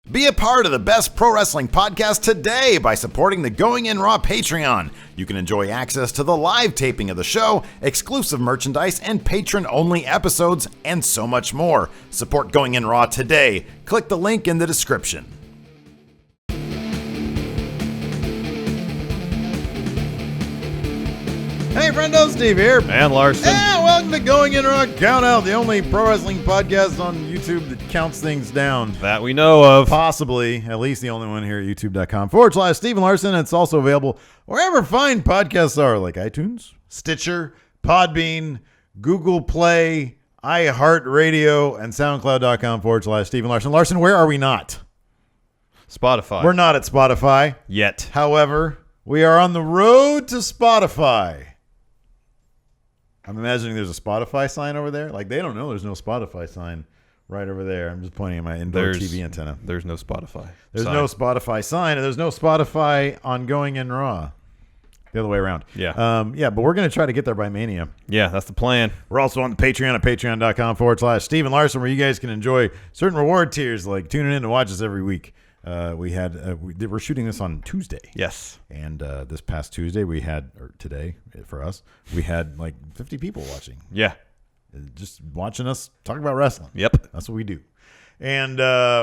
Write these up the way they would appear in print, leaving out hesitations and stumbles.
Be a part of the best pro wrestling podcast today by supporting the Going In Raw Patreon. You can enjoy access to the live taping of the show, exclusive merchandise, and patron-only episodes, and so much more. Support Going In Raw today. Click the link in the description. Hey, friendo, Steve here. And Larson. And welcome to Going In Raw Countout, the only pro wrestling podcast on YouTube that counts things down. That we know of. Possibly, at least the only one here at youtube.com/Stephen Larson. It's also available wherever fine podcasts are, like iTunes, Stitcher, Podbean, Google Play, iHeartRadio, and SoundCloud.com/Stephen Larson. Larson, where are we not? Spotify. We're not at Spotify. Yet. However, we are on the road to Spotify. I'm imagining there's a Spotify sign over there. Like, they don't know there's no Spotify sign right over there. I'm just pointing at my indoor TV antenna. There's no Spotify. There's no Spotify sign, and there's no Spotify on Going In Raw. The other way around. Yeah. But we're going to try to get there by Mania. Yeah, that's the plan. We're also on the Patreon at patreon.com/Stephen Larson, where you guys can enjoy certain reward tiers, like tuning in to watch us every week. We're shooting this on Tuesday. Yes. And this past Tuesday, today for us, we had like 50 people watching. Yeah. Just watching us talk about wrestling. Yep. That's what we do. And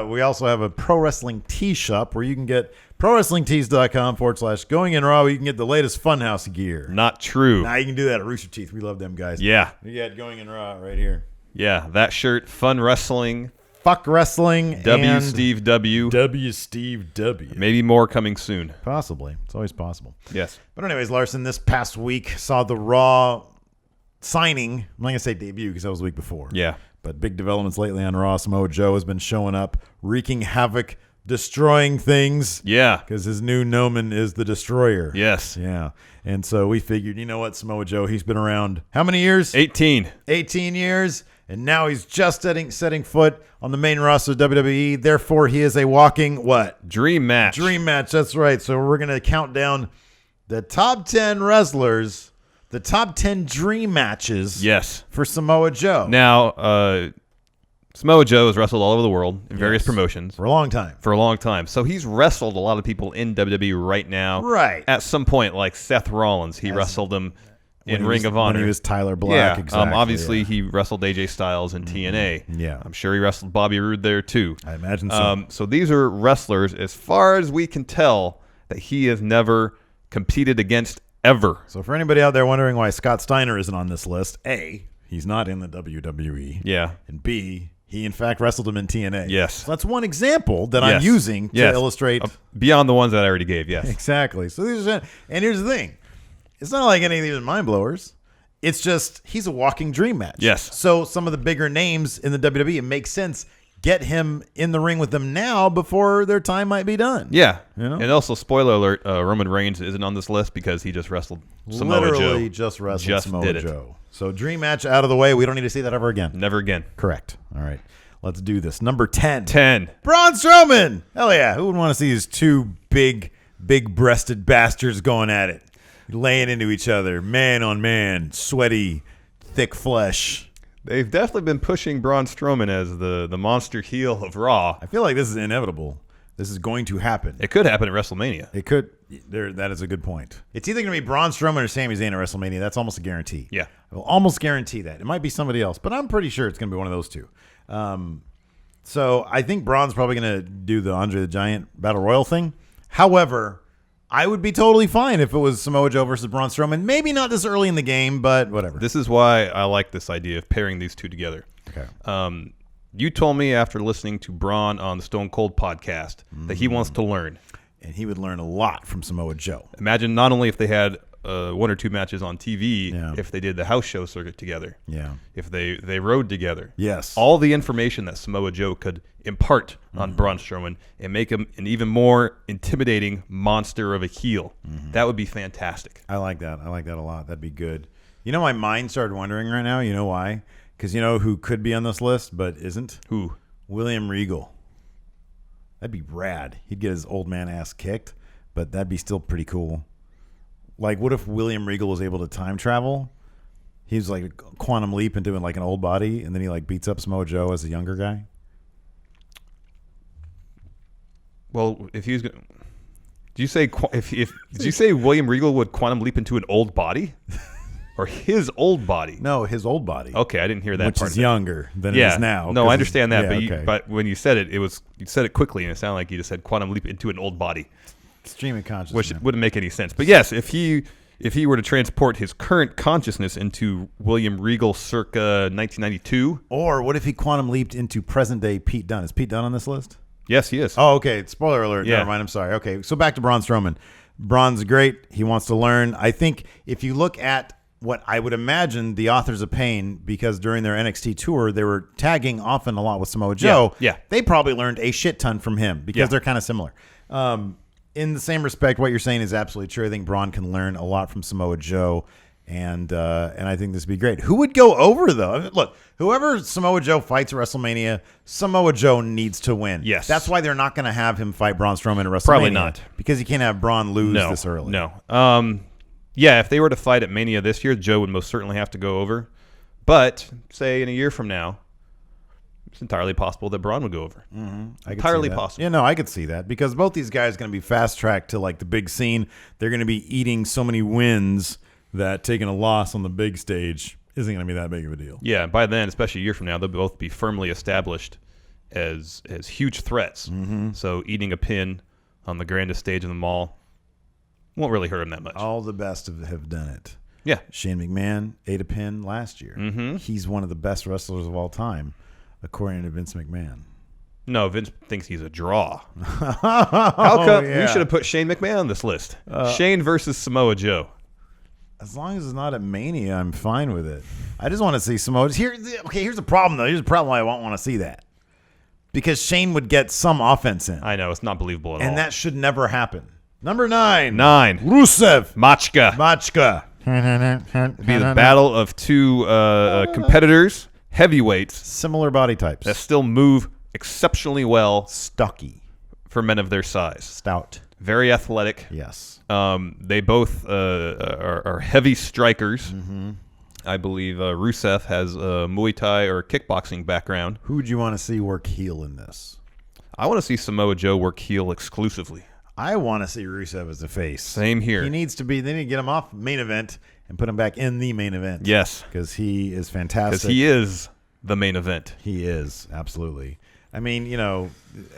we also have a pro wrestling tee shop where you can get prowrestlingtees.com/Going In Raw, where you can get the latest Funhouse gear. Not true. Now you can do that at Rooster Teeth. We love them guys. Yeah. You got Going In Raw right here. Yeah, that shirt, Fun Wrestling. Fuck Wrestling. W. Steve W. W. Steve W. Maybe more coming soon. Possibly. It's always possible. Yes. But anyways, Larson, this past week saw the Raw signing. I'm not going to say debut because that was the week before. Yeah. But big developments lately on Raw. Samoa Joe has been showing up, wreaking havoc, destroying things. Yeah. Because his new Nomen is the Destroyer. Yes. Yeah. And so we figured, you know what, Samoa Joe, he's been around how many years? 18 years. And now he's just setting foot on the main roster of WWE. Therefore, he is a walking what? Dream match. Dream match. That's right. So we're going to count down the top 10 wrestlers, the top 10 dream matches. Yes. For Samoa Joe. Now, Samoa Joe has wrestled all over the world in various promotions. For a long time. So he's wrestled a lot of people in WWE right now. Right. At some point, like Seth Rollins, he wrestled him in Ring of Honor. When he was Tyler Black. Yeah. Exactly. Obviously, he wrestled AJ Styles in TNA. Yeah. I'm sure he wrestled Bobby Roode there, too. I imagine so. So these are wrestlers, as far as we can tell, that he has never competed against ever. So for anybody out there wondering why Scott Steiner isn't on this list, A, he's not in the WWE. Yeah. And B, he in fact wrestled him in TNA. Yes. So that's one example that I'm using to illustrate. Beyond the ones that I already gave, yes. Exactly. So these are, and here's the thing. It's not like any of these are mind blowers. It's just he's a walking dream match. Yes. So some of the bigger names in the WWE, it makes sense. Get him in the ring with them now before their time might be done. Yeah. You know? And also, spoiler alert, Roman Reigns isn't on this list because he just wrestled Samoa Joe. Literally just wrestled Samoa Joe. So dream match out of the way. We don't need to see that ever again. Never again. Correct. All right. Let's do this. Number 10. 10. Braun Strowman. Hell yeah. Who would want to see these two big-breasted bastards going at it? Laying into each other. Man on man. Sweaty, thick flesh. They've definitely been pushing Braun Strowman as the monster heel of Raw. I feel like this is inevitable. This is going to happen. It could happen at WrestleMania. It could. That is a good point. It's either going to be Braun Strowman or Sami Zayn at WrestleMania. That's almost a guarantee. Yeah. I will almost guarantee that. It might be somebody else, but I'm pretty sure it's going to be one of those two. So I think Braun's probably going to do the Andre the Giant Battle Royal thing. However, I would be totally fine if it was Samoa Joe versus Braun Strowman. Maybe not this early in the game, but whatever. This is why I like this idea of pairing these two together. Okay. You told me after listening to Braun on the Stone Cold podcast that he wants to learn. And he would learn a lot from Samoa Joe. Imagine not only if they had one or two matches on TV, Yeah. if they did the house show circuit together. Yeah. If they rode together. Yes. All the information that Samoa Joe could impart on Braun Strowman and make him an even more intimidating monster of a heel. That would be fantastic. I like that. I like that a lot. That'd be good. You know, my mind started wondering right now. You know why? Because you know who could be on this list but isn't? Who? William Regal. That'd be rad. He'd get his old man ass kicked, but that'd be still pretty cool. Like, what if William Regal was able to time travel? He's like a quantum leap into like an old body, and then he like beats up Samoa Joe as a younger guy. Well, if he's going, did you say did you say William Regal would quantum leap into an old body, or his old body? No, his old body. Okay, I didn't hear that which part. Is younger than it is now. No, I understand that, yeah, but when you said it, you said it quickly, and it sounded like you just said quantum leap into an old body. Stream of consciousness, which wouldn't make any sense. But yes, if he were to transport his current consciousness into William Regal circa 1992, or what if he quantum leaped into present day Pete Dunne? Is Pete Dunne on this list? Yes, he is. Oh, okay. Spoiler alert. Yeah. Never mind. I'm sorry. Okay, so back to Braun Strowman. Braun's great. He wants to learn. I think if you look at what I would imagine the Authors of Pain, because during their NXT tour, they were tagging often a lot with Samoa Joe. Yeah. They probably learned a shit ton from him because they're kind of similar. In the same respect, what you're saying is absolutely true. I think Braun can learn a lot from Samoa Joe, and I think this would be great. Who would go over, though? I mean, look, whoever Samoa Joe fights at WrestleMania, Samoa Joe needs to win. Yes. That's why they're not going to have him fight Braun Strowman at WrestleMania. Probably not. Because you can't have Braun lose this early. No. Yeah, if they were to fight at Mania this year, Joe would most certainly have to go over. But, say, in a year from now, it's entirely possible that Braun would go over. Mm-hmm. Entirely possible. Yeah, no, I could see that because both these guys are going to be fast-tracked to like the big scene. They're going to be eating so many wins that taking a loss on the big stage isn't going to be that big of a deal. Yeah, by then, especially a year from now, they'll both be firmly established as huge threats. Mm-hmm. So eating a pin on the grandest stage in the mall won't really hurt him that much. All the best have done it. Yeah. Shane McMahon ate a pin last year. Mm-hmm. He's one of the best wrestlers of all time, according to Vince McMahon. No, Vince thinks he's a draw. How come yeah. we should have put Shane McMahon on this list? Shane versus Samoa Joe. As long as it's not at Mania, I'm fine with it. I just want to see Samoa. Here's the problem, though. Here's the problem why I won't want to see that. Because Shane would get some offense in. I know. It's not believable at all. And that should never happen. Number 9. Rusev. Machka. It'd be the battle of two competitors, heavyweights. Similar body types. That still move exceptionally well. Stocky. For men of their size. Stout. Very athletic. Yes. They both are heavy strikers. Mm-hmm. I believe Rusev has a Muay Thai or kickboxing background. Who would you want to see work heel in this? I want to see Samoa Joe work heel exclusively. I want to see Rusev as a face. Same here. He needs to be. They need to get him off main event and put him back in the main event. Yes. Because he is fantastic. Because he is the main event. He is, absolutely. I mean,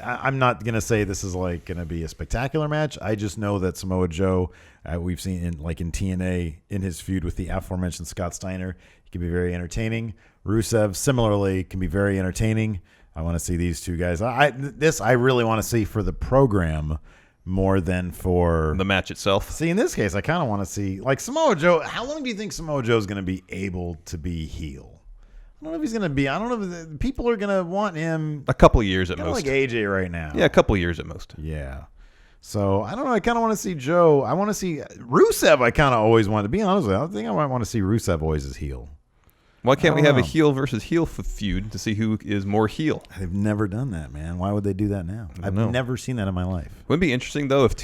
I'm not going to say this is like going to be a spectacular match. I just know that Samoa Joe, we've seen in TNA in his feud with the aforementioned Scott Steiner, he can be very entertaining. Rusev, similarly, can be very entertaining. I want to see these two guys. I really want to see for the program more than for the match itself. See, in this case, I kind of want to see, like, Samoa Joe. How long do you think Samoa Joe is going to be able to be heel? I don't know if he's going to be. I don't know if people are going to want him. A couple of years at most. Like AJ right now. Yeah, a couple of years at most. Yeah. So, I don't know. I kind of want to see Joe. I want to see Rusev. I kind of always want to be honest with you. I think I might want to see Rusev always as heel. Why can't we have a heel versus heel feud to see who is more heel? They've never done that, man. Why would they do that now? I've never seen that in my life. Wouldn't it be interesting, though, if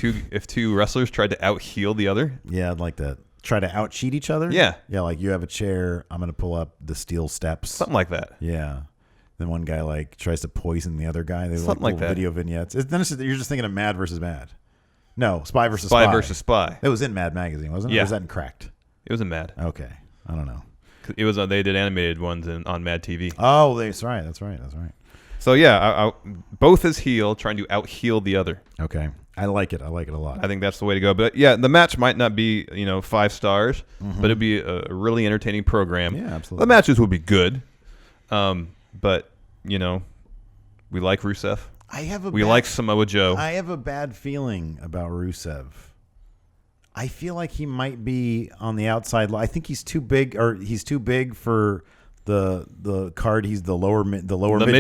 two wrestlers tried to out-heel the other? Yeah, I'd like that. Try to out-cheat each other? Yeah. Yeah, like you have a chair, I'm going to pull up the steel steps. Something like that. Yeah. Then one guy, like, tries to poison the other guy. They Something like that. Video vignettes. Then you're just thinking of Mad versus Mad. No, Spy versus Spy. Spy versus Spy. It was in Mad Magazine, wasn't it? Yeah. Or was that in Cracked? It was in Mad. Okay. I don't know. It was they did animated ones on Mad TV. Oh, that's right. So yeah, both as heel, trying to out-heel the other. Okay, I like it a lot. I think that's the way to go. But yeah, the match might not be 5 stars, but it'd be a really entertaining program. Yeah, absolutely. The matches would be good, but we like Rusev. We like Samoa Joe. I have a bad feeling about Rusev. I feel like he might be on the outside. I think he's too big, for the card. He's the lower mid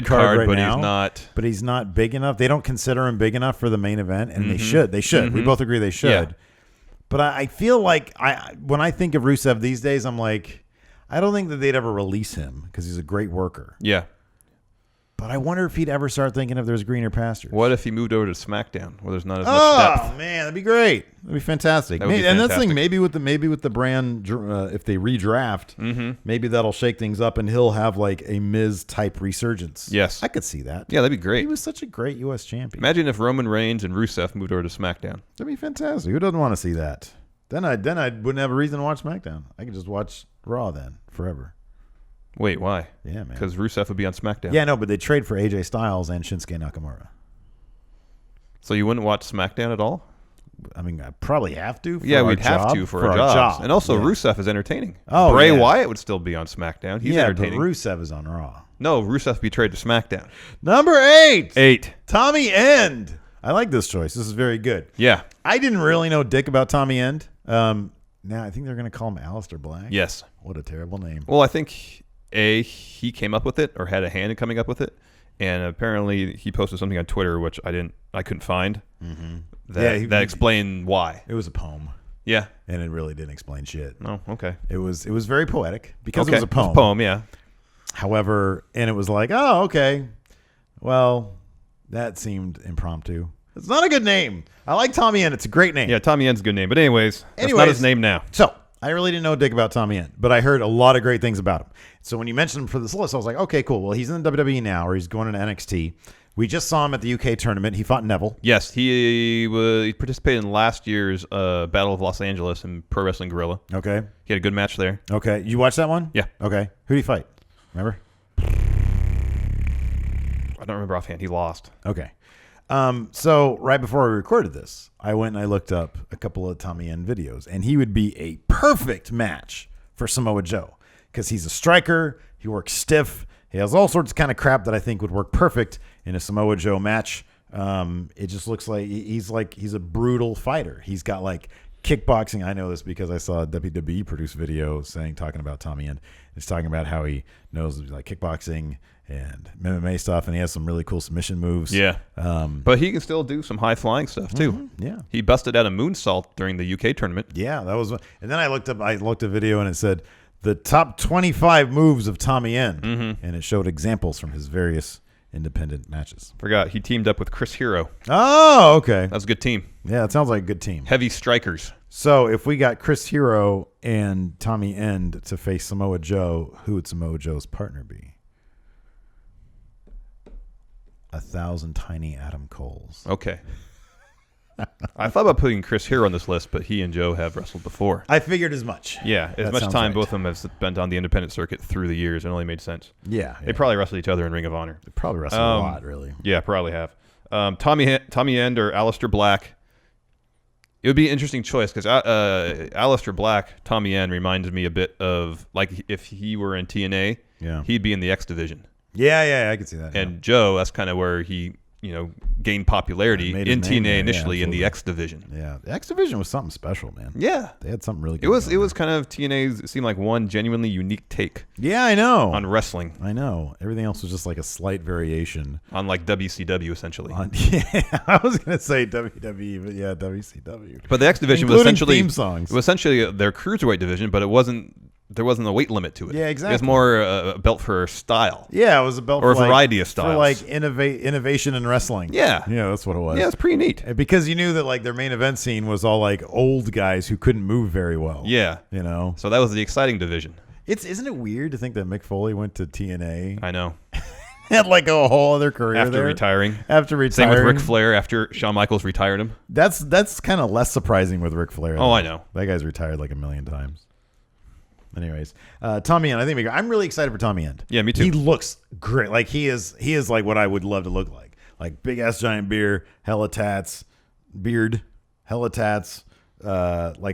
card right but now. He's not. But he's not big enough. They don't consider him big enough for the main event, and they should. Mm-hmm. We both agree they should. Yeah. But I feel like when I think of Rusev these days, I'm like, I don't think that they'd ever release him because he's a great worker. Yeah. But I wonder if he'd ever start thinking if there's greener pastures. What if he moved over to SmackDown where there's not as much depth? Oh man, that'd be great. That'd be fantastic. That would be and that's the fantastic. thing. Maybe with the brand, if they redraft, maybe that'll shake things up, and he'll have like a Miz type resurgence. Yes, I could see that. Yeah, that'd be great. He was such a great U.S. champion. Imagine if Roman Reigns and Rusev moved over to SmackDown. That'd be fantastic. Who doesn't want to see that? Then I wouldn't have a reason to watch SmackDown. I could just watch Raw then forever. Wait, why? Yeah, man. Because Rusev would be on SmackDown. Yeah, no, but they trade for AJ Styles and Shinsuke Nakamura. So you wouldn't watch SmackDown at all? I mean, I probably have to. We'd have to for our jobs. And also, Rusev is entertaining. Oh, Bray Wyatt would still be on SmackDown. He's entertaining. But Rusev is on Raw. No, Rusev betrayed to SmackDown. Number 8. 8. Tommy End. I like this choice. This is very good. Yeah. I didn't really know dick about Tommy End. Now I think they're going to call him Aleister Black. Yes. What a terrible name. Well, I think he came up with it or had a hand in coming up with it, and apparently he posted something on Twitter which I couldn't find. Mm-hmm. That explained why. It was a poem. Yeah. And it really didn't explain shit. Oh, okay. It was very poetic because it was a poem. It was a poem, yeah. However, and it was like, oh, okay. Well, that seemed impromptu. It's not a good name. I like Tommy End. It's a great name. Yeah, Tommy End's a good name. But anyways, that's not his name now. So I really didn't know dick about Tommy End, but I heard a lot of great things about him. So when you mentioned him for this list, I was like, okay, cool. Well, he's in the WWE now, or he's going into NXT. We just saw him at the UK tournament. He fought Neville. Yes, he participated in last year's Battle of Los Angeles in Pro Wrestling Guerrilla. Okay. He had a good match there. Okay. You watched that one? Yeah. Okay. Who did he fight? Remember? I don't remember offhand. He lost. Okay. So right before we recorded this, I went and I looked up a couple of Tommy End videos, and he would be a perfect match for Samoa Joe because he's a striker. He works stiff. He has all sorts of kind of crap that I think would work perfect in a Samoa Joe match. It just looks like he's a brutal fighter. He's got like kickboxing. I know this because I saw a WWE produced video talking about Tommy End. It's talking about how he knows like kickboxing and MMA stuff, and he has some really cool submission moves. Yeah. But he can still do some high flying stuff too. Mm-hmm. Yeah. He busted out a moonsault during the UK tournament. Yeah, that was. And then I looked a video and it said the top 25 moves of Tommy End, and it showed examples from his various independent matches. Forgot he teamed up with Chris Hero. Oh, okay. That was a good team. Yeah, it sounds like a good team. Heavy strikers. So if we got Chris Hero and Tommy End to face Samoa Joe, who would Samoa Joe's partner be? 1,000 tiny Adam Coles. Okay. I thought about putting Chris Hero on this list, but he and Joe have wrestled before. I figured as much. Yeah, as much time both of them have spent on the independent circuit through the years, it only made sense. Yeah. They probably wrestled each other in Ring of Honor. They probably wrestled a lot, really. Yeah, probably have. Tommy End or Aleister Black. It would be an interesting choice because Aleister Black, Tommy End reminds me a bit of like if he were in TNA, he'd be in the X division. Yeah, I can see that. And Joe, that's kind of where he, gained popularity in TNA initially in the X division. Yeah, the X division was something special, man. Yeah, they had something really good. It was kind of TNA's. It seemed like one genuinely unique take. Yeah, I know. On wrestling, I know. Everything else was just like a slight variation on like WCW essentially. Yeah, I was gonna say WWE, but yeah, WCW. But the X division was essentially theme songs. It was essentially their cruiserweight division, but it wasn't. There wasn't a weight limit to it. Yeah, exactly. It was more a belt for style. Yeah, it was a belt or for a variety of styles. For like innovation in wrestling. Yeah. Yeah, that's what it was. Yeah, it's pretty neat. Because you knew that like their main event scene was all like old guys who couldn't move very well. Yeah. So that was the exciting division. Isn't it weird to think that Mick Foley went to TNA? I know. Had like a whole other career after retiring. Same with Ric Flair after Shawn Michaels retired him. That's kind of less surprising with Ric Flair. Oh, I know. That guy's retired like a million times. Anyways, Tommy End. I think I'm really excited for Tommy End. Yeah, me too. He looks great. Like he is like what I would love to look like. Like big ass giant beard, hella tats, like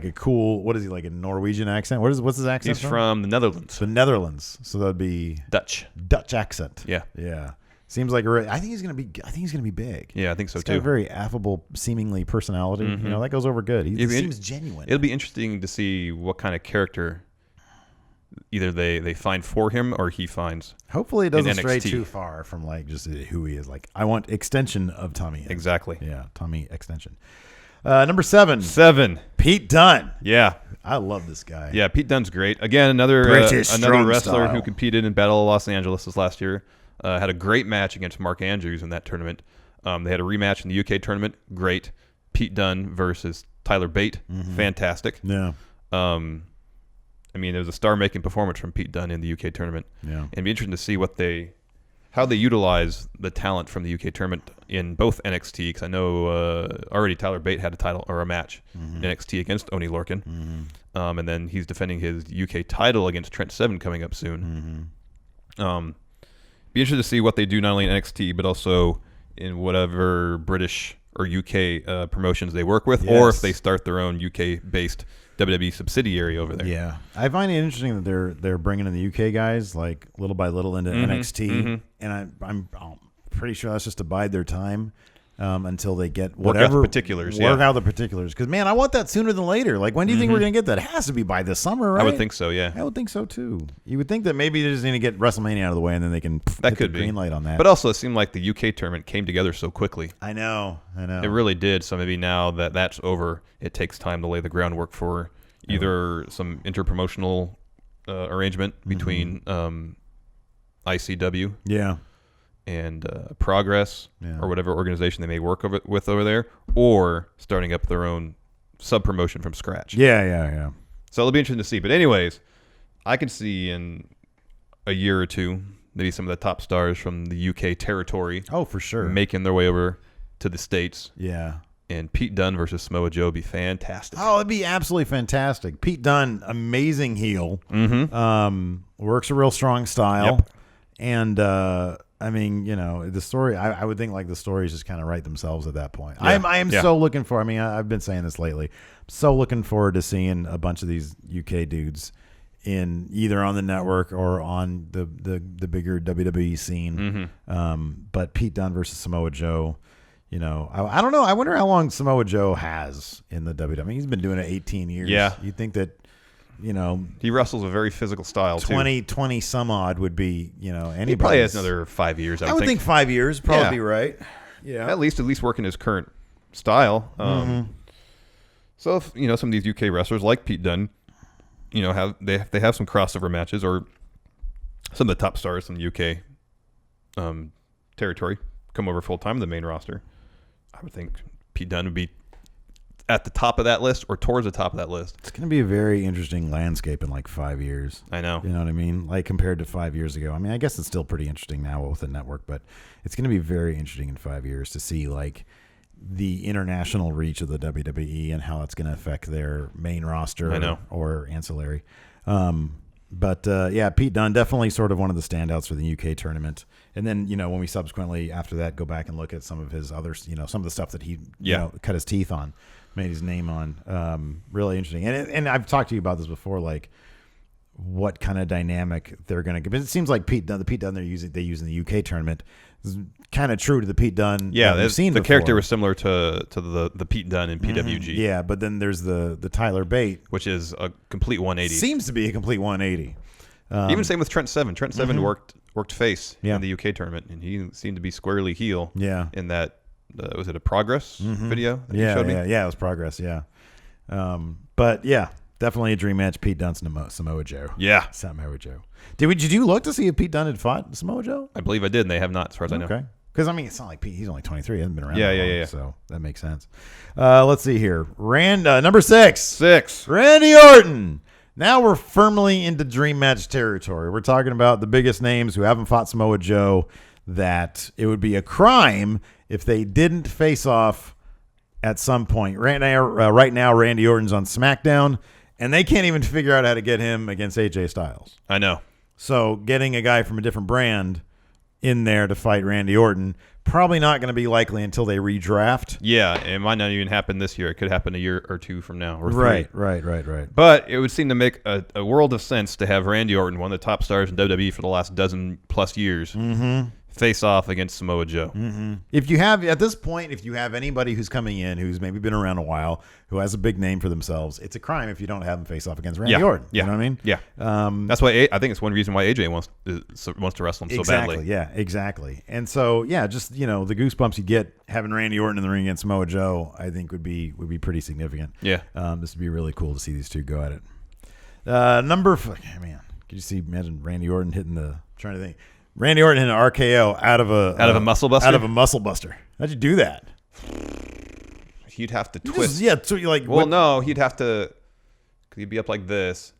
a cool. What is he like a Norwegian accent? What's his accent? He's from the Netherlands. The Netherlands. So that'd be Dutch accent. Yeah. Seems like I think he's gonna be big. Yeah, I think so He's too. got a very affable, seemingly personality. Mm-hmm. That goes over good. He seems genuine. It'll be interesting to see what kind of character either they find for him or he finds. Hopefully it doesn't stray too far from like just who he is. Like I want extension of Tommy End. Exactly. Yeah, Tommy extension. Number 7. Pete Dunne. Yeah. I love this guy. Yeah, Pete Dunne's great. Again, another wrestler who competed in Battle of Los Angeles this last year. Had a great match against Mark Andrews in that tournament. They had a rematch in the UK tournament. Great. Pete Dunne versus Tyler Bate. Fantastic. Yeah. I mean, it was a star-making performance from Pete Dunne in the UK tournament. Yeah. And it'd be interesting to see how they utilize the talent from the UK tournament in both NXT, because I know already Tyler Bate had a title or a match in NXT against Oney Lorcan. And then he's defending his UK title against Trent Seven coming up soon. Be interested to see what they do not only in NXT, but also in whatever British or UK promotions they work with, or if they start their own UK-based WWE subsidiary over there. Yeah, I find it interesting that they're bringing in the UK guys like little by little into NXT, and I'm pretty sure that's just to bide their time until they get whatever work out the particulars. Because man, I want that sooner than later. Like, when do you think we're gonna get that? It has to be by this summer, right? I would think so. Yeah, I would think so too. You would think that maybe they're just gonna get WrestleMania out of the way, and then they can hit the green light on that. But also, it seemed like the UK tournament came together so quickly. I know. It really did. So maybe now that that's over, it takes time to lay the groundwork for either some interpromotional arrangement between ICW, and Progress, or whatever organization they may work with over there, or starting up their own sub promotion from scratch. Yeah. So it'll be interesting to see. But anyways, I can see in a year or two maybe some of the top stars from the UK territory. Oh, for sure. Making their way over to the States. Yeah. And Pete Dunne versus Samoa Joe would be fantastic. Oh, it'd be absolutely fantastic. Pete Dunne, amazing heel. Works a real strong style. Yep. And, I mean, you know, the story, I would think like the stories just kind of write themselves at that point. Yeah. I am so looking for, I mean, I've been saying this lately, so looking forward to seeing a bunch of these UK dudes in either on the network or on the bigger WWE scene. But Pete Dunne versus Samoa Joe, you know, I don't know. I wonder how long Samoa Joe has in the WWE. I mean, he's been doing it 18 years. Yeah. You'd think that, you know, he wrestles a very physical style 20 some odd would be, you know, anybody. He probably has another 5 years. I would think 5 years probably be right. Yeah. At least working his current style. So if, you know, some of these UK wrestlers like Pete Dunne, you know, have some crossover matches, or some of the top stars from the UK territory come over full time in the main roster, I would think Pete Dunne would be at the top of that list or towards the top of that list. It's going to be a very interesting landscape in like 5 years. I know. You know what I mean? Like compared to 5 years ago. I mean, I guess it's still pretty interesting now with the network, but it's going to be very interesting in 5 years to see like the international reach of the WWE and how it's going to affect their main roster or ancillary. But Pete Dunne, definitely sort of one of the standouts for the UK tournament. And then, you know, when we subsequently after that go back and look at some of his other, you know, some of the stuff that he you know, cut his teeth on, made his name on, really interesting. And I've talked to you about this before, like what kind of dynamic they're going to give. It seems like the Pete Dunne they use in the UK tournament is kind of true to the Pete Dunne. Yeah, we've seen the before. Character was similar to the Pete Dunne in PWG. Yeah, but then there's the Tyler Bate, which is a complete 180. Seems to be a complete 180. Even same with Trent Seven. Trent Seven worked face in the UK tournament, and he seemed to be squarely heel. Yeah. In that, was it a Progress video that you showed me? Yeah, it was Progress. Yeah. But yeah, definitely a dream match. Pete Dunne, Samoa Joe. Yeah. Samoa Joe. Did you look to see if Pete Dunne had fought Samoa Joe? I believe I did, and they have not, as far as I know. Okay. Because, I mean, it's not like Pete. He's only 23. He hasn't been around Yeah. So that makes sense. Let's see here. Number 6. 6. Randy Orton. Now we're firmly into dream match territory. We're talking about the biggest names who haven't fought Samoa Joe, that it would be a crime if they didn't face off at some point. Right now, Randy Orton's on SmackDown, and they can't even figure out how to get him against AJ Styles. I know. So getting a guy from a different brand in there to fight Randy Orton, probably not going to be likely until they redraft. Yeah, it might not even happen this year. It could happen a year or two from now. Or 3. Right. But it would seem to make a world of sense to have Randy Orton, one of the top stars in WWE for the last dozen plus years, face off against Samoa Joe. If you have, at this point, if you have anybody who's coming in who's maybe been around a while, who has a big name for themselves, it's a crime if you don't have them face off against Randy Orton. You know what I mean? Yeah. That's why I think it's one reason why AJ wants to wrestle him so badly. Yeah, exactly. And so, just, you know, the goosebumps you get having Randy Orton in the ring against Samoa Joe, I think would be pretty significant. Yeah. This would be really cool to see these two go at it. Man, could you imagine Randy Orton trying to think. Randy Orton hit an RKO out of a muscle buster? Out of a muscle buster. How'd you do that? He'd have to twist. So you like. Well, no, he'd have to. He'd be up like this.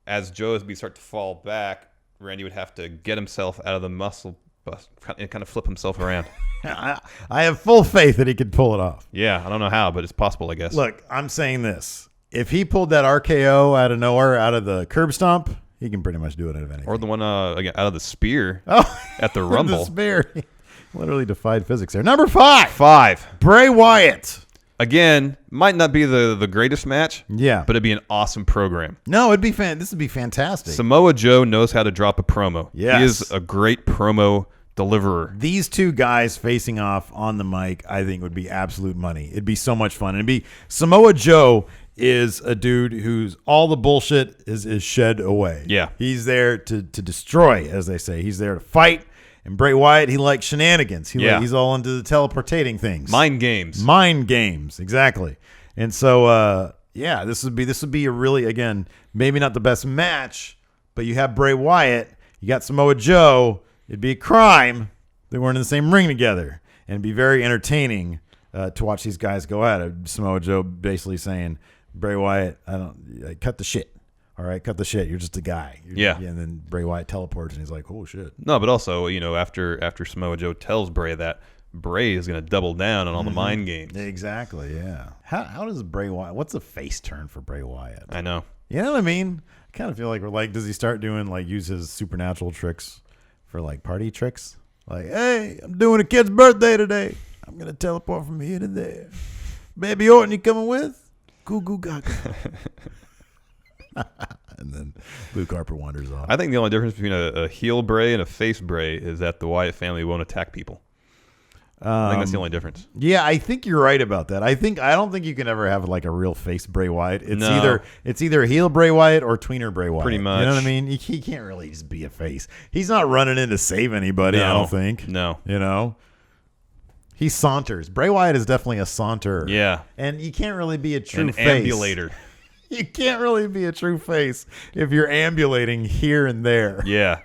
As Joe would start to fall back, Randy would have to get himself out of the muscle bust and kind of flip himself around. I have full faith that he could pull it off. Yeah, I don't know how, but it's possible, I guess. Look, I'm saying this. If he pulled that RKO out of nowhere, out of the curb stomp, he can pretty much do it out of anything. Or the one again, out of the spear at the The Rumble. spear. Literally defied physics there. Number 5. Bray Wyatt. Again, might not be the greatest match. Yeah. But it'd be an awesome program. No, it'd be this would be fantastic. Samoa Joe knows how to drop a promo. Yes. He is a great promo deliverer. These two guys facing off on the mic, I think, would be absolute money. It'd be so much fun. It'd be Samoa Joe is a dude who's all the bullshit is shed away. Yeah. He's there to destroy, as they say. He's there to fight. And Bray Wyatt, he likes shenanigans. He's all into the teleportating things. Mind games. Mind games, exactly. And so, this would be a really, again, maybe not the best match, but you have Bray Wyatt, you got Samoa Joe. It'd be a crime they weren't in the same ring together, and it'd be very entertaining to watch these guys go at it. Samoa Joe basically saying, Bray Wyatt, cut the shit. All right, cut the shit. You're just a guy. And then Bray Wyatt teleports, and he's like, oh, shit. No, but also, after Samoa Joe tells Bray that, Bray is going to double down on all the mind games. Exactly, yeah. How does Bray Wyatt, what's a face turn for Bray Wyatt? I know. You know what I mean? I kind of feel like does he start doing, use his supernatural tricks for, party tricks? Like, hey, I'm doing a kid's birthday today. I'm going to teleport from here to there. Baby Orton, you coming with? Goo goo gaga. And then Luke Harper wanders off. I think the only difference between a heel Bray and a face Bray is that the Wyatt family won't attack people. I think that's the only difference. Yeah, I think you're right about that. I don't think you can ever have a real face Bray Wyatt. It's either heel Bray Wyatt or tweener Bray Wyatt. Pretty much. You know what I mean? He can't really just be a face. He's not running in to save anybody, I don't think. No. He saunters. Bray Wyatt is definitely a saunterer. Yeah. And you can't really be a true An face. ambulator. You can't really be a true face if you're ambulating here and there. Yeah.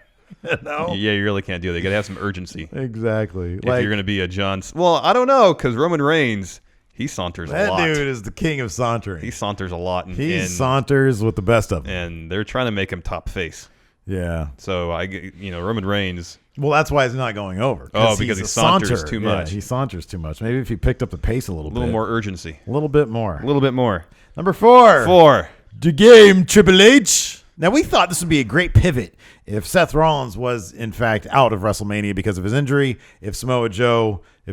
No? Yeah, you really can't do that. You got to have some urgency. Exactly. If you're going to be a John... Well, I don't know, because Roman Reigns, he saunters a lot. That dude is the king of sauntering. He saunters a lot. He saunters with the best of them. And they're trying to make him top face. Yeah. So, Roman Reigns... Well, that's why it's not going over. Because he saunters too much. Yeah, he saunters too much. Maybe if he picked up the pace a little bit. A little more urgency. A little bit more. A little bit more. Number 4. 4. The game, Triple H. Now, we thought this would be a great pivot if Seth Rollins was, in fact, out of WrestleMania because of his injury. If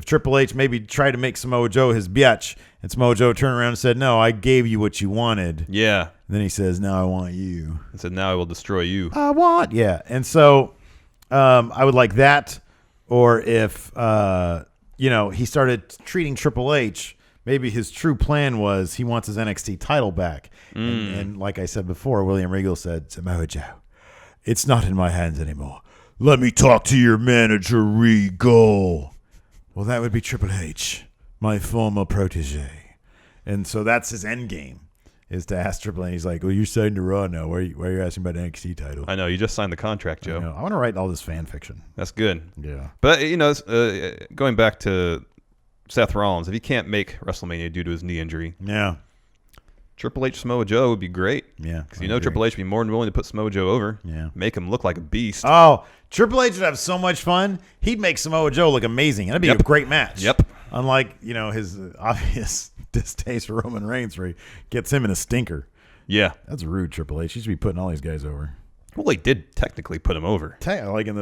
Triple H maybe tried to make Samoa Joe his biatch, and Samoa Joe turned around and said, no, I gave you what you wanted. Yeah. And then he says, now I want you. And said, now I will destroy you. Yeah. And so I would like that. Or if, he started treating Triple H, maybe his true plan was he wants his NXT title back. And like I said before, William Regal said, Samoa Joe, it's not in my hands anymore. Let me talk to your manager, Regal. Well, that would be Triple H, my former protege. And so that's his end game, is to ask Triple H. He's like, well, you're signed to Raw now. Why are you asking about the NXT title? I know. You just signed the contract, Joe. I want to write all this fan fiction. That's good. Yeah. But, going back to Seth Rollins, if he can't make WrestleMania due to his knee injury, Triple H Samoa Joe would be great. Yeah. Because Triple H would be more than willing to put Samoa Joe over. Yeah. Make him look like a beast. Oh, Triple H would have so much fun. He'd make Samoa Joe look amazing. That'd be a great match. Yep. Unlike, his obvious distaste for Roman Reigns where he gets him in a stinker. Yeah. That's rude, Triple H. He should be putting all these guys over. Well, he did technically put him over. Like in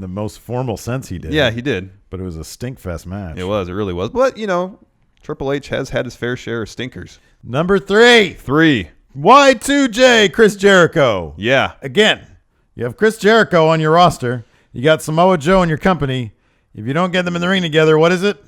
the most formal sense he did. Yeah, he did. But it was a stinkfest match. It really was. But, Triple H has had his fair share of stinkers. Number 3. 3. Y2J, Chris Jericho. Yeah. Again, you have Chris Jericho on your roster. You got Samoa Joe in your company. If you don't get them in the ring together, what is it?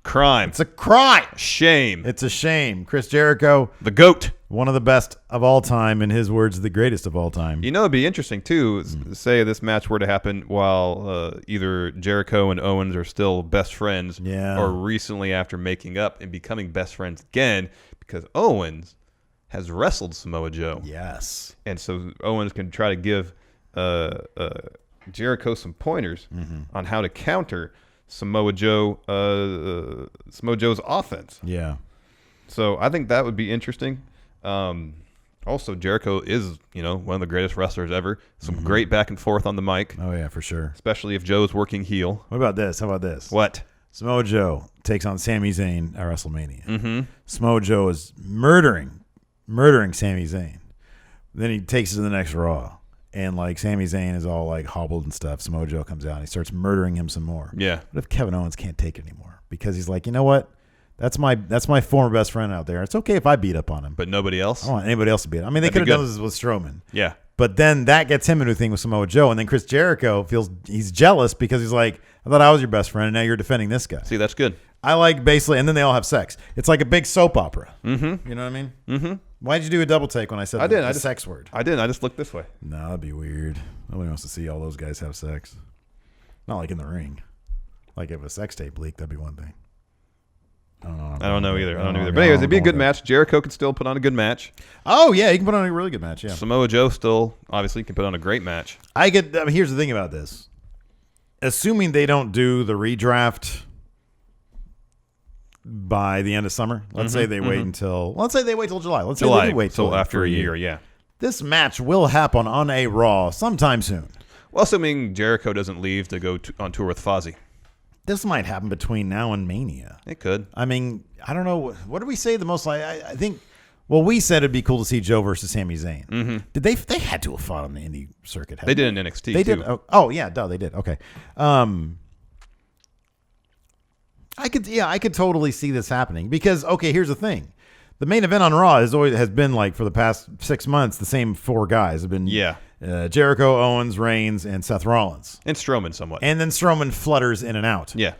Crime. It's a crime. Shame. It's a shame. Chris Jericho. The GOAT. One of the best of all time. In his words, the greatest of all time. It'd be interesting, too, say this match were to happen while either Jericho and Owens are still best friends or recently after making up and becoming best friends again because Owens has wrestled Samoa Joe. Yes. And so Owens can try to give Jericho some pointers on how to counter Samoa Joe's offense. Yeah. So I think that would be interesting. Also, Jericho is, one of the greatest wrestlers ever. Some great back and forth on the mic. Oh, yeah, for sure. Especially if Joe's working heel. What about this? How about this? What? Samoa Joe takes on Sami Zayn at WrestleMania. Samoa Joe is murdering Sami Zayn. Then he takes it to the next Raw. And, Sami Zayn is all, hobbled and stuff. Samoa Joe comes out and he starts murdering him some more. Yeah. What if Kevin Owens can't take it anymore? Because he's like, you know what? That's my former best friend out there. It's okay if I beat up on him. But nobody else? I don't want anybody else to beat him. I mean, they could have done this with Strowman. Yeah. But then that gets him into a thing with Samoa Joe. And then Chris Jericho feels he's jealous because he's like, I thought I was your best friend, and now you're defending this guy. See, that's good. I like basically, and then they all have sex. It's like a big soap opera. Mm-hmm. You know what I mean? Mm-hmm. Why'd you do a double take when I said the sex word? I didn't. I just looked this way. No, that'd be weird. Nobody wants to see all those guys have sex. Not like in the ring. Like if a sex tape leaked, that'd be one thing. I don't know either. But anyways, it'd be a good match. Jericho could still put on a good match. Oh, yeah, he can put on a really good match, yeah. Samoa Joe still, obviously, can put on a great match. Here's the thing about this. Assuming they don't do the redraft by the end of summer, let's say they wait until July. Let's say they wait till after a year, yeah. This match will happen on a Raw sometime soon. Well, assuming Jericho doesn't leave to go on tour with Fozzy. This might happen between now and Mania. It could. I mean, I don't know. What did we say the most? I think. Well, we said it'd be cool to see Joe versus Sami Zayn. Mm-hmm. Did they? They had to have fought on the indie circuit. They did in NXT. They too. did. Oh yeah, duh, they did. Okay. I could totally see this happening because here's the thing. The main event on Raw has been for the past 6 months the same 4 guys have been Jericho, Owens, Reigns, and Seth Rollins, and Strowman somewhat, and then Strowman flutters in and out. Yeah.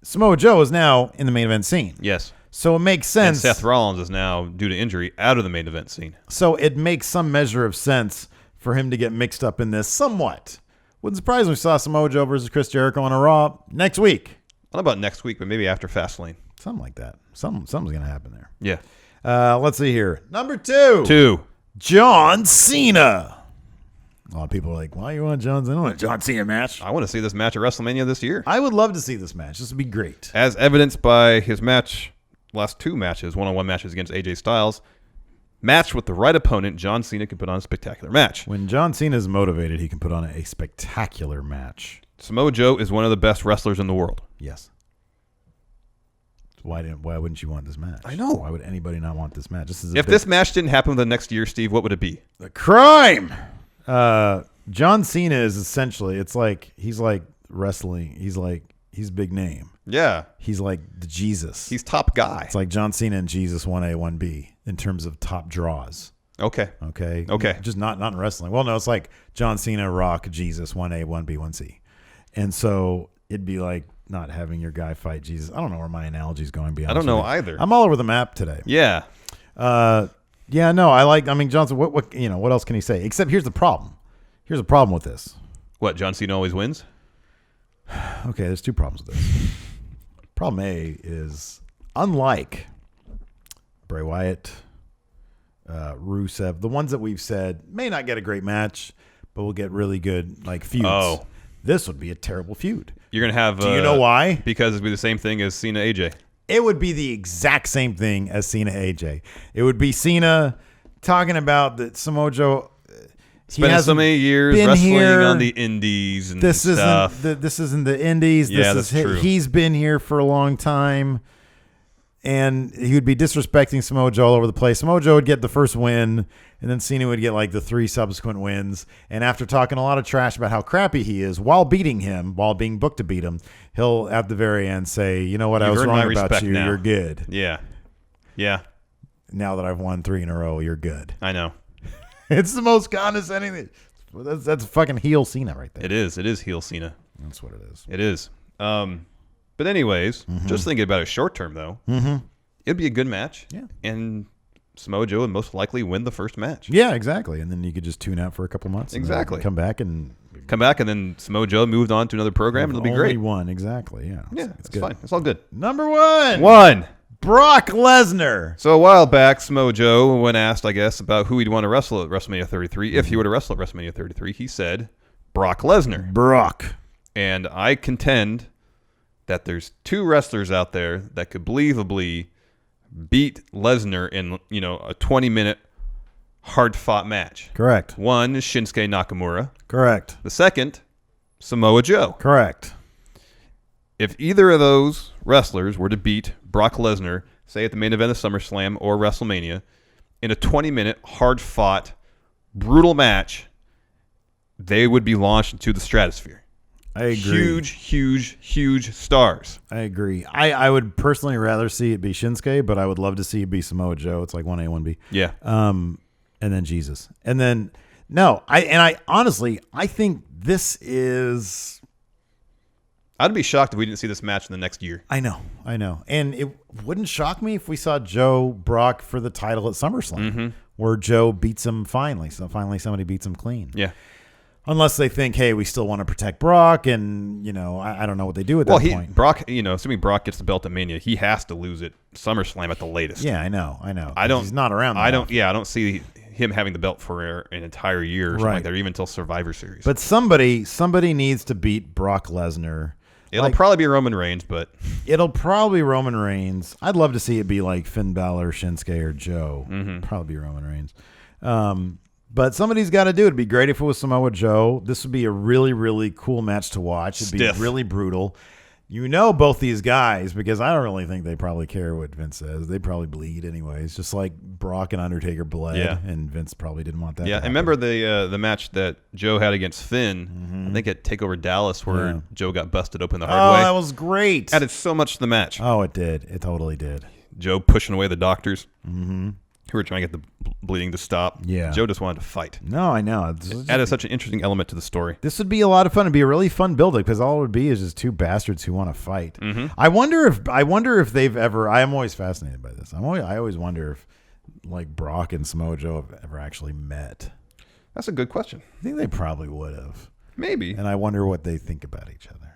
Samoa Joe is now in the main event scene. Yes. So it makes sense. And Seth Rollins is now, due to injury, out of the main event scene. So it makes some measure of sense for him to get mixed up in this somewhat. Wouldn't surprise me if we saw Samoa Joe versus Chris Jericho on a Raw next week. Not about next week, but maybe after Fastlane. Something like that. Something's going to happen there. Yeah. Let's see here. Number 2. 2. John Cena. A lot of people are like, why you want John Cena? I want a John Cena match. I want to see this match at WrestleMania this year. I would love to see this match. This would be great. As evidenced by his last 2 matches, one-on-one matches against AJ Styles. Matched with the right opponent, John Cena can put on a spectacular match. When John Cena is motivated, he can put on a spectacular match. Samoa Joe is one of the best wrestlers in the world. Yes. Why wouldn't you want this match? I know. Why would anybody not want this match? If this match didn't happen the next year, Steve, what would it be? The crime. John Cena is essentially, it's like he's like wrestling. He's big name. Yeah. He's like the Jesus. He's top guy. It's like John Cena and Jesus 1A, 1B in terms of top draws. Okay. Just not in wrestling. Well, no, it's like John Cena, Rock, Jesus 1A, 1B, 1C. And so it'd be like not having your guy fight Jesus. I don't know where my analogy is going. I don't know either. I'm all over the map today. Yeah. Johnson, what else can he say? Except here's the problem. Here's a problem with this. What, John Cena always wins? Okay, there's 2 problems with this. Problem A is, unlike Bray Wyatt, Rusev, the ones that we've said may not get a great match, but will get really good feuds. Oh. This would be a terrible feud. You're going to have... Do you know why? Because it'd be the same thing as Cena AJ. It would be the exact same thing as Cena AJ. It would be Cena talking about that Samoa Joe... Spending so many years wrestling on the indies and stuff. This isn't the indies. That's true. He's been here for a long time. And he would be disrespecting Samoa Joe all over the place. Samoa Joe would get the first win, and then Cena would get the 3 subsequent wins. And after talking a lot of trash about how crappy he is while beating him, while being booked to beat him, he'll at the very end say, you know what, I was wrong about you. Now. You're good. Yeah. Now that I've won 3 in a row, you're good. I know. It's the most condescending thing. That's fucking heel Cena right there. It is. It is heel Cena. That's what it is. It is. But anyways, just thinking about it short term, though, it'd be a good match. Yeah. And Samoa Joe would most likely win the first match. Yeah, exactly. And then you could just tune out for a couple months. Exactly. Come back, and then Samoa Joe moved on to another program, and it'll be great. Only one, exactly. Yeah. It's fine. It's all good. Number 1. 1. Brock Lesnar. So a while back, Samoa Joe, when asked, I guess, about who he'd want to wrestle at WrestleMania 33, if he were to wrestle at WrestleMania 33, he said Brock Lesnar. Brock. And I contend that there's 2 wrestlers out there that could believably beat Lesnar in, a 20-minute hard-fought match. Correct. One is Shinsuke Nakamura. Correct. The second, Samoa Joe. Correct. If either of those wrestlers were to beat Brock Lesnar, say at the main event of SummerSlam or WrestleMania, in a 20-minute hard-fought, brutal match, they would be launched into the stratosphere. I agree. Huge stars. I agree. I would personally rather see it be Shinsuke, but I would love to see it be Samoa Joe. It's like 1A, 1B. Yeah. And then Jesus. And then, no. I honestly, I think this is... I'd be shocked if we didn't see this match in the next year. I know. And it wouldn't shock me if we saw Joe Brock for the title at SummerSlam, where Joe beats him finally. So finally somebody beats him clean. Yeah. Unless they think, hey, we still want to protect Brock, and, I don't know what they do at that point. Brock, assuming Brock gets the belt at Mania, he has to lose it SummerSlam at the latest. Yeah, I know. He's not around. I don't see him having the belt for an entire year or something like that, or even until Survivor Series. But somebody needs to beat Brock Lesnar. It'll probably be Roman Reigns, but... It'll probably be Roman Reigns. I'd love to see it be like Finn Balor, Shinsuke, or Joe. Probably be Roman Reigns. But somebody's got to do it. It'd be great if it was Samoa Joe. This would be a really, really cool match to watch. It'd be really brutal. Both these guys, because I don't really think they probably care what Vince says. They probably bleed anyways, just like Brock and Undertaker bled, and Vince probably didn't want that. Yeah, and remember the match that Joe had against Finn, I think at TakeOver Dallas, where Joe got busted open the hard way. Oh, that was great. Added so much to the match. Oh, it did. It totally did. Joe pushing away the doctors. Who were trying to get the bleeding to stop. Yeah. Joe just wanted to fight. No, I know. It added such an interesting element to the story. This would be a lot of fun. It'd be a really fun build-up because all it would be is just 2 bastards who want to fight. I wonder if they've ever. I am always fascinated by this. I always wonder if like Brock and Samoa Joe have ever actually met. That's a good question. I think they probably would have. Maybe. And I wonder what they think about each other.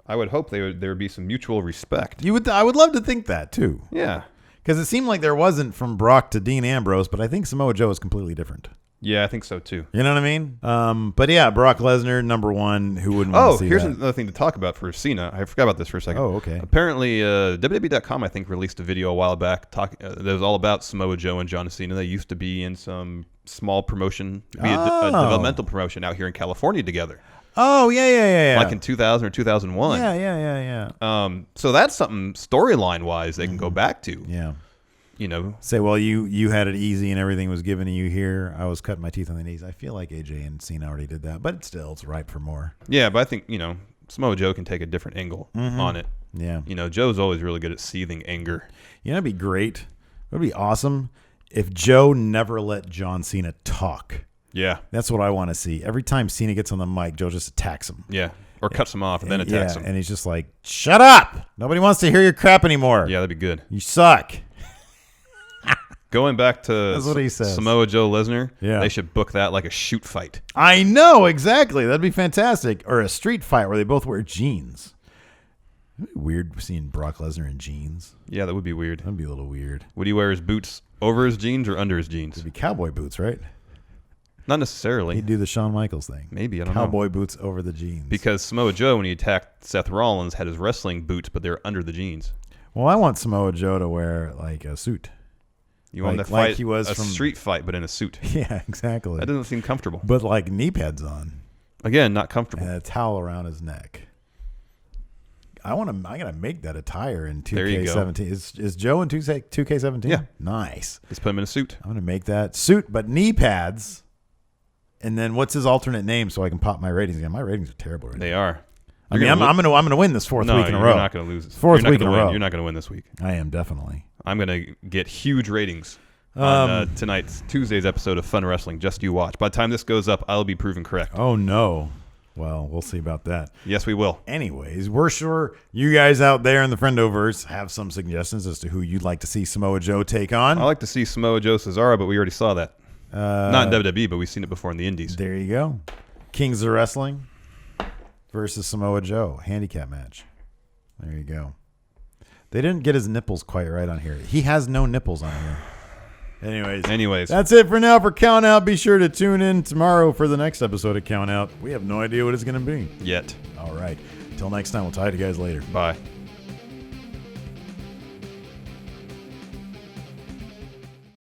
I would hope there would be some mutual respect. I would love to think that too. Yeah. Because it seemed like there wasn't from Brock to Dean Ambrose, but I think Samoa Joe is completely different. Yeah, I think so too. You know what I mean? But yeah, Brock Lesnar, number 1. Who wouldn't want to see here's that? another thing to talk about for Cena. I forgot about this for a second. Oh, okay. Apparently, WWE.com, I think, released a video a while back that was all about Samoa Joe and John Cena. They used to be in some small promotion, a developmental promotion out here in California together. Oh, yeah. Like in 2000 or 2001. Yeah. So that's something storyline-wise they can go back to. Yeah. Say, well, you had it easy and everything was given to you here. I was cutting my teeth on the knees. I feel like AJ and Cena already did that, but it's ripe for more. Yeah, but I think, Samoa Joe can take a different angle on it. Yeah. Joe's always really good at seething anger. It'd be great. It would be awesome if Joe never let John Cena talk. Yeah. That's what I want to see. Every time Cena gets on the mic, Joe just attacks him. Yeah. Or cuts him off and then attacks him. And he's just like, shut up. Nobody wants to hear your crap anymore. Yeah, that'd be good. You suck. Going back to That's what he says. Samoa Joe Lesnar, yeah. They should book that like a shoot fight. I know, exactly. That'd be fantastic. Or a street fight where they both wear jeans. It'd be weird seeing Brock Lesnar in jeans. Yeah, that would be weird. That'd be a little weird. Would he wear his boots over his jeans or under his jeans? It'd be cowboy boots, right? Not necessarily. He'd do the Shawn Michaels thing. Maybe, I don't know. Cowboy boots over the jeans. Because Samoa Joe, when he attacked Seth Rollins, had his wrestling boots, but they were under the jeans. Well, I want Samoa Joe to wear like a suit. You want to fight like he was a street fight, but in a suit. Yeah, exactly. That doesn't seem comfortable. But like knee pads on. Again, not comfortable. And a towel around his neck. I'm gonna make that attire in 2K17. There you go. Is Joe in 2K17? Yeah. Nice. Just put him in a suit. I'm gonna make that suit, but knee pads. And then what's his alternate name so I can pop my ratings again? My ratings are terrible right now. They are. I'm gonna win this fourth week in a row. You're not gonna lose. Fourth week in a row. You're not gonna win this week. I am definitely. I'm gonna get huge ratings on Tuesday's episode of Fun Wrestling. Just you watch. By the time this goes up, I'll be proven correct. Oh no. Well, we'll see about that. Yes, we will. Anyways, we're sure you guys out there in the Friendoverse have some suggestions as to who you'd like to see Samoa Joe take on. I like to see Samoa Joe Cesaro, but we already saw that. Not in WWE, but we've seen it before in the Indies. There you go. Kings of Wrestling versus Samoa Joe. Handicap match. There you go. They didn't get his nipples quite right on here. He has no nipples on here. Anyways, that's it for now for Count Out. Be sure to tune in tomorrow for the next episode of Count Out. We have no idea what it's going to be yet. All right. Till next time, we'll talk to you guys later. Bye.